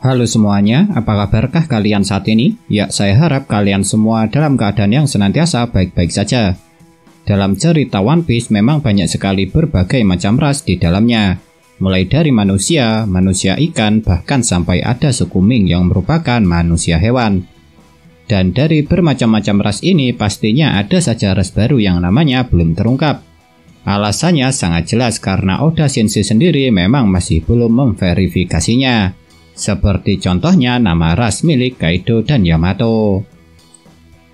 Halo semuanya, apa kabarkah kalian saat ini? Ya, saya harap kalian semua dalam keadaan yang senantiasa baik-baik saja. Dalam cerita One Piece memang banyak sekali berbagai macam ras di dalamnya. Mulai dari manusia, manusia ikan, bahkan sampai ada suku Ming yang merupakan manusia hewan. Dan dari bermacam-macam ras ini pastinya ada saja ras baru yang namanya belum terungkap. Alasannya sangat jelas karena Oda Sensei sendiri memang masih belum memverifikasinya. Seperti contohnya nama ras milik Kaido dan Yamato.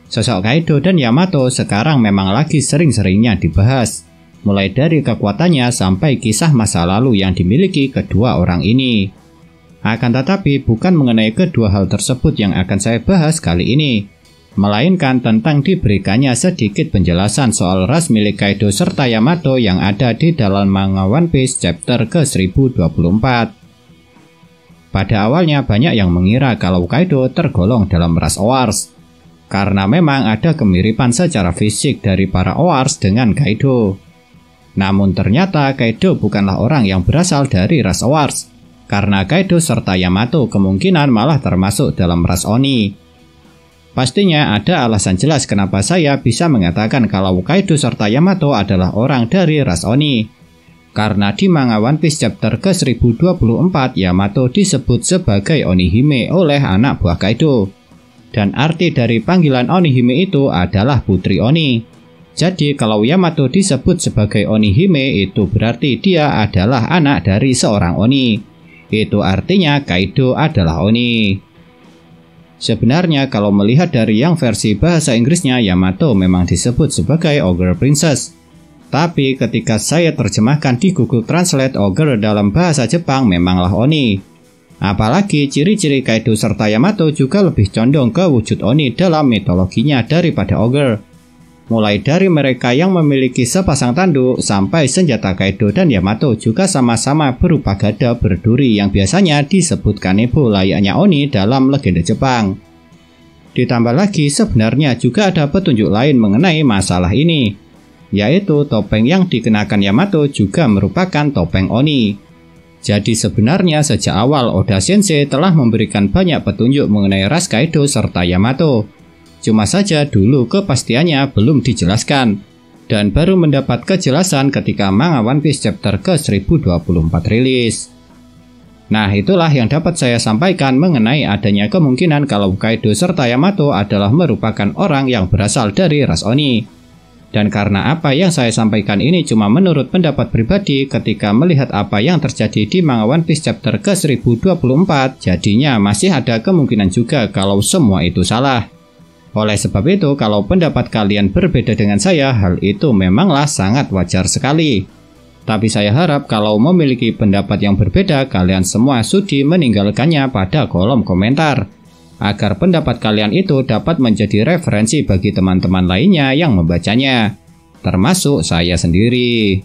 Sosok Kaido dan Yamato sekarang memang lagi sering-seringnya dibahas. Mulai dari kekuatannya sampai kisah masa lalu yang dimiliki kedua orang ini. Akan tetapi bukan mengenai kedua hal tersebut yang akan saya bahas kali ini, melainkan tentang diberikannya sedikit penjelasan soal ras milik Kaido serta Yamato yang ada di dalam manga One Piece chapter ke-1024. Pada awalnya banyak yang mengira kalau Kaido tergolong dalam ras Owars, karena memang ada kemiripan secara fisik dari para Owars dengan Kaido. Namun ternyata Kaido bukanlah orang yang berasal dari ras Owars, karena Kaido serta Yamato kemungkinan malah termasuk dalam ras Oni. Pastinya ada alasan jelas kenapa saya bisa mengatakan kalau Kaido serta Yamato adalah orang dari ras Oni. Karena di manga One Piece chapter ke-1024 Yamato disebut sebagai Onihime oleh anak buah Kaido. Dan arti dari panggilan Onihime itu adalah putri Oni. Jadi kalau Yamato disebut sebagai Onihime itu berarti dia adalah anak dari seorang Oni. Itu artinya Kaido adalah Oni. Sebenarnya kalau melihat dari yang versi bahasa Inggrisnya, Yamato memang disebut sebagai Ogre Princess. Tapi ketika saya terjemahkan di Google Translate, Ogre dalam bahasa Jepang memanglah Oni. Apalagi ciri-ciri Kaido serta Yamato juga lebih condong ke wujud Oni dalam mitologinya daripada Ogre. Mulai dari mereka yang memiliki sepasang tanduk sampai senjata Kaido dan Yamato juga sama-sama berupa gada berduri yang biasanya disebut kanebo layaknya Oni dalam legenda Jepang. Ditambah lagi sebenarnya juga ada petunjuk lain mengenai masalah ini, yaitu topeng yang dikenakan Yamato juga merupakan topeng Oni. Jadi sebenarnya sejak awal Oda Sensei telah memberikan banyak petunjuk mengenai ras Kaido serta Yamato. Cuma saja dulu kepastiannya belum dijelaskan, dan baru mendapat kejelasan ketika manga One Piece chapter ke-1024 rilis. Nah, itulah yang dapat saya sampaikan mengenai adanya kemungkinan kalau Kaido serta Yamato adalah merupakan orang yang berasal dari ras Oni. Dan karena apa yang saya sampaikan ini cuma menurut pendapat pribadi, ketika melihat apa yang terjadi di manga One Piece chapter ke-1024, jadinya masih ada kemungkinan juga kalau semua itu salah. Oleh sebab itu, kalau pendapat kalian berbeda dengan saya, hal itu memanglah sangat wajar sekali. Tapi saya harap kalau memiliki pendapat yang berbeda, kalian semua sudi meninggalkannya pada kolom komentar, agar pendapat kalian itu dapat menjadi referensi bagi teman-teman lainnya yang membacanya, termasuk saya sendiri.